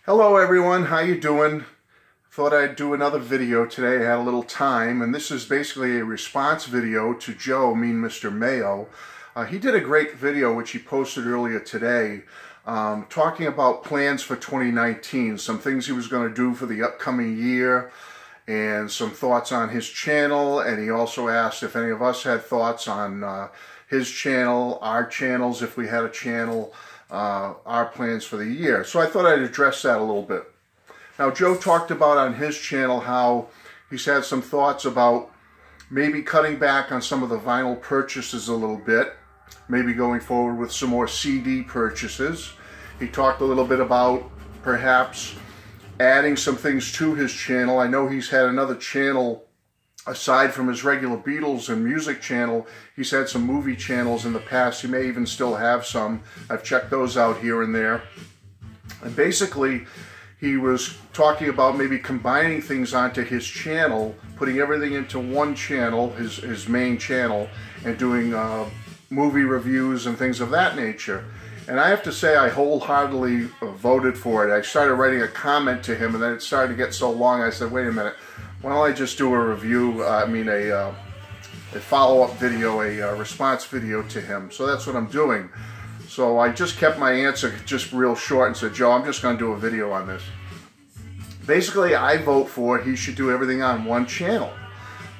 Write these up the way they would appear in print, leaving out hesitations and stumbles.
Hello everyone, how you doing? Thought I'd do another video today. I had a little time, and this is basically a response video to Joe, Mr. Mayo. He did a great video which he posted earlier today, talking about plans for 2019, some things he was going to do for the upcoming year, and some thoughts on his channel. And he also asked if any of us had thoughts on his channel, our channels, if we had a channel, our plans for the year. So I thought I'd address that a little bit. Now, Joe talked about on his channel how he's had some thoughts about maybe cutting back on some of the vinyl purchases a little bit, maybe going forward with some more CD purchases. He talked a little bit about perhaps adding some things to his channel. I know he's had another channel aside from his regular Beatles and music channel. He's had some movie channels in the past. He may even still have some. I've checked those out here and there. And basically, he was talking about maybe combining things onto his channel, putting everything into one channel, his main channel, and doing movie reviews and things of that nature. And I have to say, I wholeheartedly voted for it. I started writing a comment to him, and then it started to get so long, I said, wait a minute, why don't I just do a review, a follow-up video, a response video to him. So that's what I'm doing. So I just kept my answer just real short and said, Joe, I'm just going to do a video on this. Basically, I vote for he should do everything on one channel.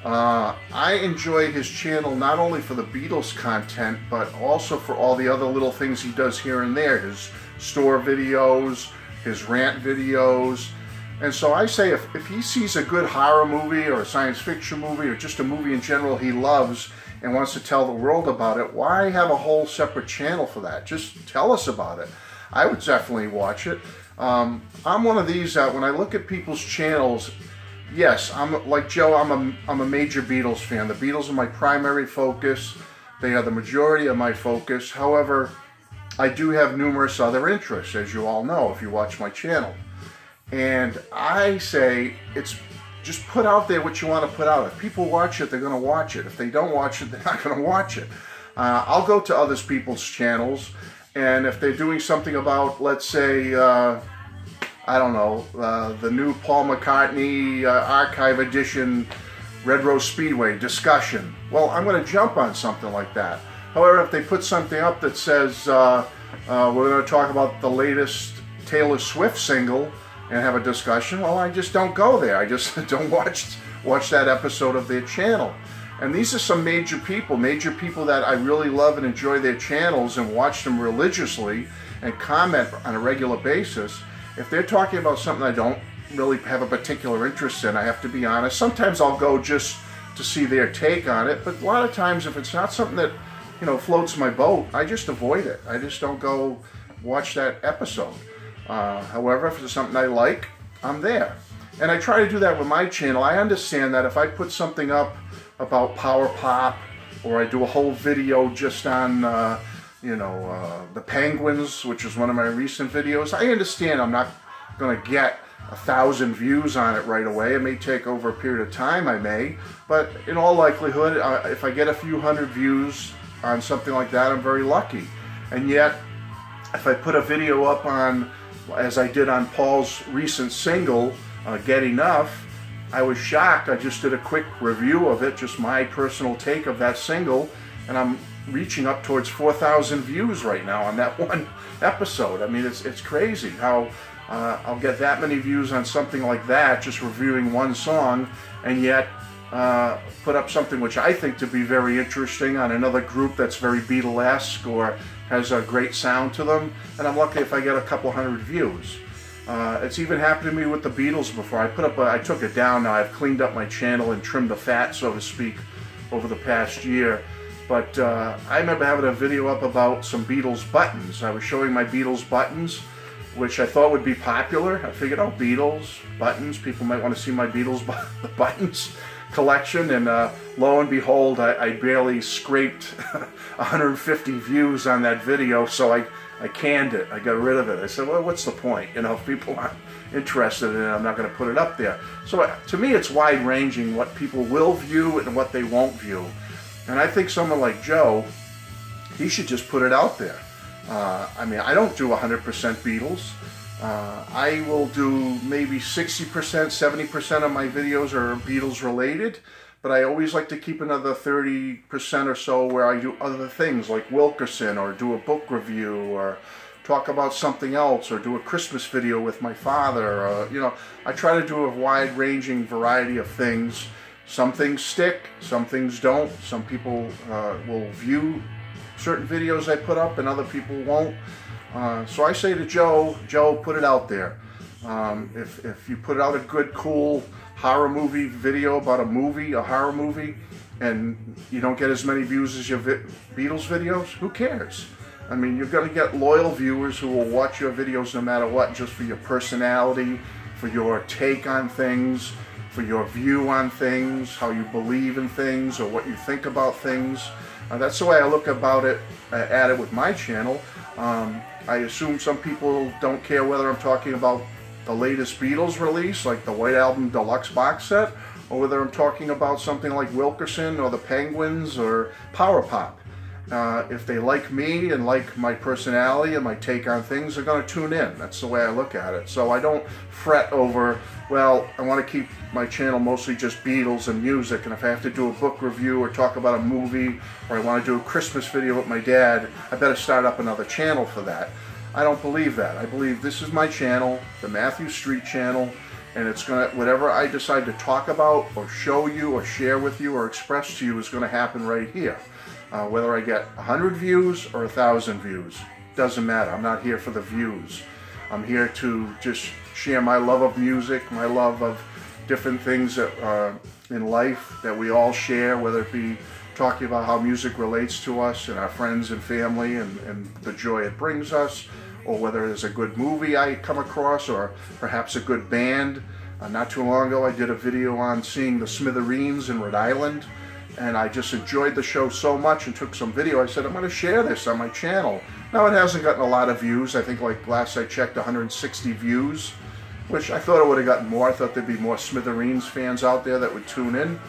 I enjoy his channel not only for the Beatles content, but also for all the other little things he does here and there. His store videos, his rant videos. And so I say if he sees a good horror movie or a science fiction movie or just a movie in general he loves and wants to tell the world about it, why have a whole separate channel for that? Just tell us about it. I would definitely watch it. I'm one of these that when I look at people's channels, yes, I'm like Joe, I'm a major Beatles fan. The Beatles are my primary focus. They are the majority of my focus. However, I do have numerous other interests, as you all know if you watch my channel. And I say it's just put out there what you want to put out. If people watch it, they're going to watch it. If they don't watch it, they're not going to watch it. I'll go to other people's channels, and if they're doing something about, let's say, I don't know, the new Paul McCartney Archive Edition Red Rose Speedway discussion, well, I'm going to jump on something like that. However, if they put something up that says we're going to talk about the latest Taylor Swift single and have a discussion, well, I just don't go there. I just don't watch that episode of their channel. And these are some major people that I really love and enjoy their channels and watch them religiously and comment on a regular basis. If they're talking about something I don't really have a particular interest in, I have to be honest. Sometimes I'll go just to see their take on it, but a lot of times if it's not something that, you know, floats my boat, I just avoid it. I just don't go watch that episode. However, if it's something I like, I'm there. And I try to do that with my channel. I understand that if I put something up about power pop, or I do a whole video just on, the Penguins, which is one of my recent videos, I understand I'm not going to get 1,000 views on it right away. It may take over a period of time, I may, but in all likelihood, if I get a few hundred views on something like that, I'm very lucky. And yet, if I put a video up on, as I did on Paul's recent single, Get Enough, I was shocked. I just did a quick review of it, just my personal take of that single, and I'm reaching up towards 4,000 views right now on that one episode. I mean, it's crazy how I'll get that many views on something like that, just reviewing one song, and yet put up something which I think to be very interesting on another group that's very Beatlesque or has a great sound to them, and I'm lucky if I get a couple hundred views. It's even happened to me with the Beatles before. I took it down now. I've cleaned up my channel and trimmed the fat, so to speak, over the past year. But I remember having a video up about some Beatles buttons. I was showing my Beatles buttons, which I thought would be popular. I figured, oh, Beatles, buttons, people might want to see my Beatles buttons collection, and lo and behold, I barely scraped 150 views on that video, so I canned it. I got rid of it. I said, well, what's the point? You know, if people aren't interested in it, I'm not going to put it up there. So to me, it's wide-ranging what people will view and what they won't view. And I think someone like Joe, he should just put it out there. I mean, I don't do 100% Beatles. I will do maybe 60%, 70% of my videos are Beatles related, but I always like to keep another 30% or so where I do other things like Wilkerson, or do a book review, or talk about something else, or do a Christmas video with my father. You know, I try to do a wide-ranging variety of things. Some things stick, some things don't. Some people will view certain videos I put up and other people won't. So I say to Joe, put it out there. If you put out a good, cool horror movie video about a horror movie, and you don't get as many views as your Beatles videos, who cares? I mean, you're going to get loyal viewers who will watch your videos no matter what, just for your personality, for your take on things, for your view on things, how you believe in things, or what you think about things. That's the way I look at it with my channel. I assume some people don't care whether I'm talking about the latest Beatles release, like the White Album Deluxe box set, or whether I'm talking about something like Wilkerson or the Penguins or Power Pop. If they like me and like my personality and my take on things, they're going to tune in. That's the way I look at it. So I don't fret over, well, I want to keep my channel mostly just Beatles and music, and if I have to do a book review or talk about a movie, or I want to do a Christmas video with my dad, I better start up another channel for that. I don't believe that. I believe this is my channel, the Matthew Street channel, and it's going to, whatever I decide to talk about or show you or share with you or express to you is going to happen right here. Whether I get 100 views or 1,000 views, doesn't matter. I'm not here for the views. I'm here to just share my love of music, my love of different things that, in life that we all share, whether it be talking about how music relates to us and our friends and family and the joy it brings us, or whether there's a good movie I come across, or perhaps a good band. Not too long ago I did a video on seeing the Smithereens in Rhode Island, and I just enjoyed the show so much and took some video. I said, I'm going to share this on my channel. Now, it hasn't gotten a lot of views. I think, like last I checked, 160 views, which I thought it would have gotten more. I thought there'd be more Smithereens fans out there that would tune in.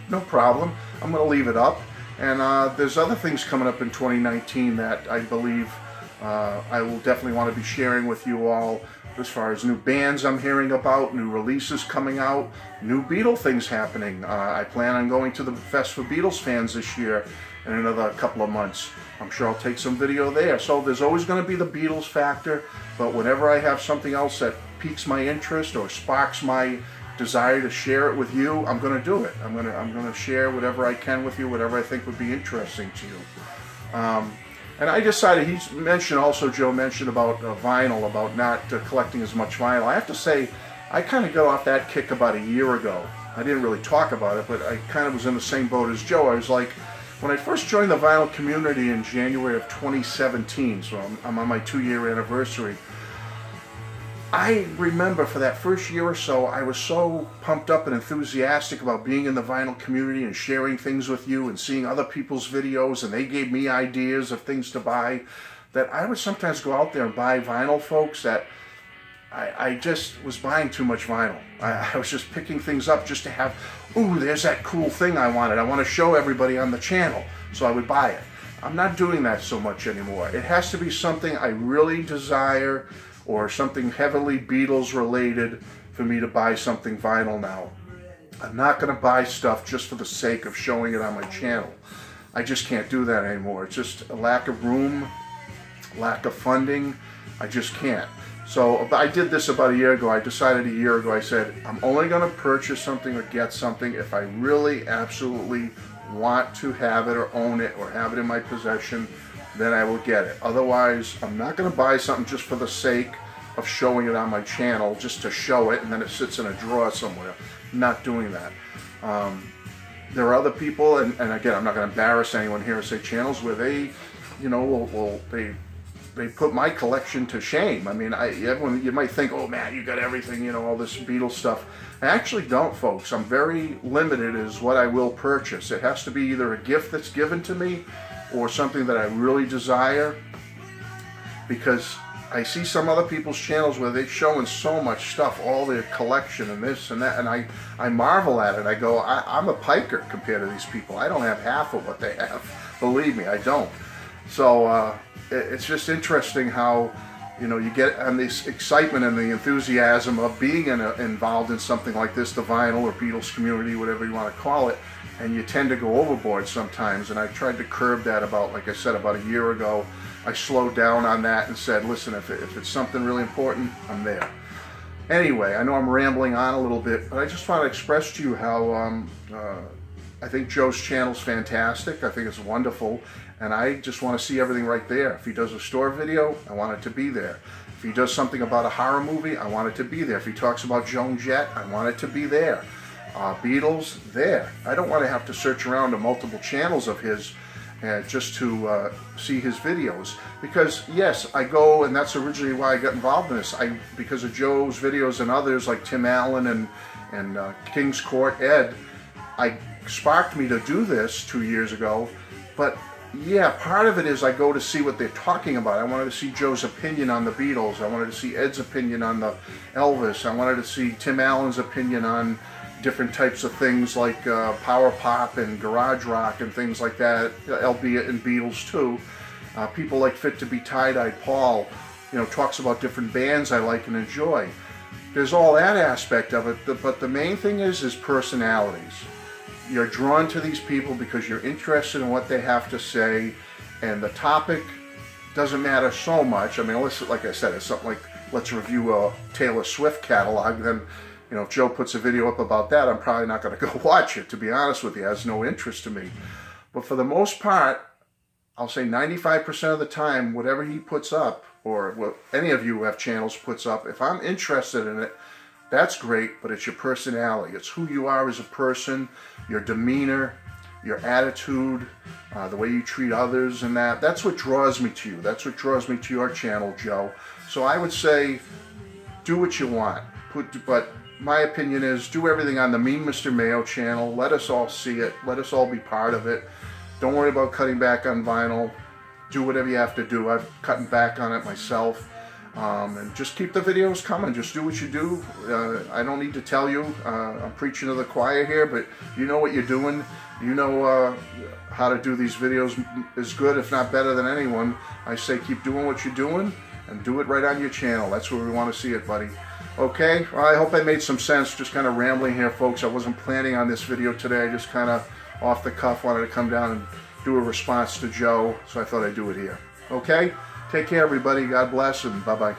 No problem. I'm going to leave it up. And there's other things coming up in 2019 that I believe I will definitely want to be sharing with you all, as far as new bands I'm hearing about, new releases coming out, new Beatle things happening. I plan on going to the Fest for Beatles fans this year in another couple of months. I'm sure I'll take some video there. So there's always going to be the Beatles factor, but whenever I have something else that piques my interest or sparks my desire to share it with you, I'm going to do it. I'm going to share whatever I can with you, whatever I think would be interesting to you. And I decided, Joe mentioned about vinyl, about not collecting as much vinyl. I have to say, I kind of got off that kick about a year ago. I didn't really talk about it, but I kind of was in the same boat as Joe. I was like, when I first joined the vinyl community in January of 2017, so I'm on my 2-year anniversary, I remember for that first year or so, I was so pumped up and enthusiastic about being in the vinyl community and sharing things with you and seeing other people's videos, and they gave me ideas of things to buy, that I would sometimes go out there and buy vinyl, folks, that I just was buying too much vinyl. I was just picking things up just to have, ooh, there's that cool thing I wanted. I want to show everybody on the channel, so I would buy it. I'm not doing that so much anymore. It has to be something I really desire, or something heavily Beatles related, for me to buy something vinyl now. I'm not going to buy stuff just for the sake of showing it on my channel. I just can't do that anymore. It's just a lack of room, lack of funding. I just can't. So I did this about a year ago. I decided a year ago, I said, I'm only going to purchase something or get something if I really absolutely want to have it or own it or have it in my possession. Then I will get it. Otherwise, I'm not going to buy something just for the sake of showing it on my channel, just to show it, and then it sits in a drawer somewhere. I'm not doing that. There are other people, and again, I'm not going to embarrass anyone here and say channels where they, you know, they put my collection to shame. I mean, everyone, you might think, oh man, you got everything, you know, all this Beatles stuff. I actually don't, folks. I'm very limited as what I will purchase. It has to be either a gift that's given to me, or something that I really desire, because I see some other people's channels where they're showing so much stuff, all their collection and this and that, and I marvel at it. I go, I'm a piker compared to these people. I don't have half of what they have. Believe me, I don't. So it's just interesting how you know, you get on this excitement and the enthusiasm of being involved in something like this, the vinyl or Beatles community, whatever you want to call it, and you tend to go overboard sometimes. And I tried to curb that about, like I said, about a year ago. I slowed down on that and said, listen, if it's something really important, I'm there. Anyway, I know I'm rambling on a little bit, but I just want to express to you how I think Joe's channel's fantastic. I think it's wonderful, and I just want to see everything right there. If he does a store video, I want it to be there. If he does something about a horror movie, I want it to be there. If he talks about Joan Jett, I want it to be there. Beatles, there. I don't want to have to search around to multiple channels of his just to see his videos. Because yes, I go, and that's originally why I got involved in this. Because of Joe's videos and others like Tim Allen and King's Court Ed, sparked me to do this 2 years ago. But yeah, part of it is I go to see what they're talking about. I wanted to see Joe's opinion on the Beatles. I wanted to see Ed's opinion on the Elvis. I wanted to see Tim Allen's opinion on different types of things like power pop and garage rock and things like that, albeit in Beatles too. People like Fit to be Tie-Dyed Paul, you know, talks about different bands I like and enjoy. There's all that aspect of it, but the main thing is personalities. You're drawn to these people because you're interested in what they have to say, and the topic doesn't matter so much. I mean, like I said, it's something like, let's review a Taylor Swift catalog, then, you know, if Joe puts a video up about that, I'm probably not going to go watch it, to be honest with you. It has no interest to me. But for the most part, I'll say 95% of the time, whatever he puts up, or what any of you who have channels puts up, if I'm interested in it, that's great, but it's your personality. It's who you are as a person, your demeanor, your attitude, the way you treat others, and that's what draws me to you. That's what draws me to your channel, Joe. So I would say, do what you want. But my opinion is, do everything on the Mean Mr. Mayo channel. Let us all see it. Let us all be part of it. Don't worry about cutting back on vinyl. Do whatever you have to do. I've cutting back on it myself. And just keep the videos coming. Just do what you do. I don't need to tell you. I'm preaching to the choir here, but you know what you're doing. You know how to do these videos as good, if not better than anyone. I say keep doing what you're doing and do it right on your channel. That's where we want to see it, buddy. Okay, well, I hope I made some sense. Just kind of rambling here, folks. I wasn't planning on this video today. I just kind of off the cuff wanted to come down and do a response to Joe, so I thought I'd do it here. Okay? Take care, everybody. God bless, and bye-bye.